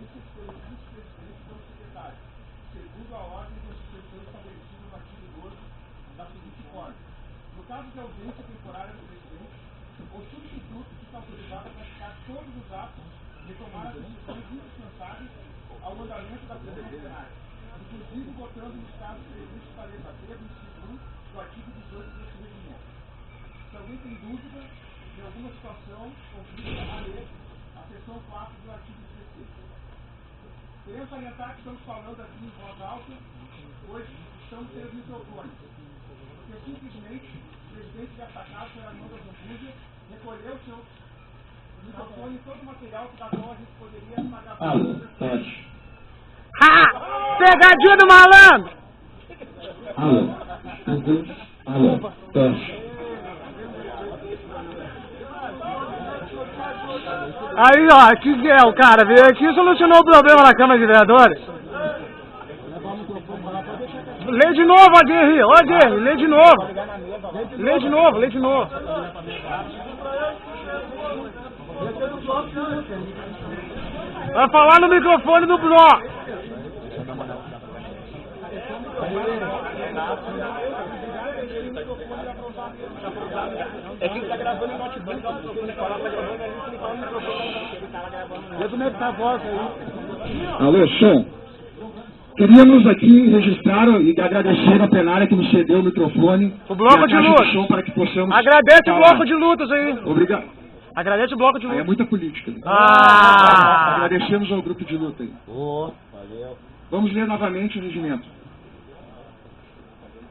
audiência pelo vice-presidente pelo secretário, segundo a ordem da suspensão estabelecida no artigo 12, da seguinte forma. No caso de ausência temporária do presidente, o substituto está autorizado a praticar todos os atos de tomar as decisões indispensáveis ao andamento da sessão plenária, inclusive votando nos casos previstos para a letra B do inciso 1 do artigo 18 deste regimento. Se alguém tem dúvida de alguma situação, consulta a ler a seção 4 do artigo 16. Queremos salientar que estamos falando aqui em voz alta, pois estamos sem os microfones, porque simplesmente o presidente desta casa, o Armando Zambuja, recolheu o seu microfone e todo o material da qual a gente poderia estar gravando. Ha! Pegadinha do malandro! Alô, teste. Aí, ó, aqui é o cara veio aqui e solucionou o problema na Câmara de Vereadores. Lê de novo, Aguirre, ó Aguirre, lê de novo. Lê de novo, lê de novo. Vai falar no microfone do bloco. É que ele tá gravando em notebook, o microfone tá gravando, a gente não fala no microfone, ele tá gravando. Vê como é que tá a voz aí. Alô, som. Queríamos aqui registrar e agradecer a plenária que nos cedeu o microfone. O bloco de luta. Som para que possamos Agradece falar. o bloco de lutas aí. Obrigado. Agradece o bloco de Aí luta. é muita política. Né? Ah! Agradecemos ao grupo de luta aí. Valeu. Vamos ler novamente o regimento.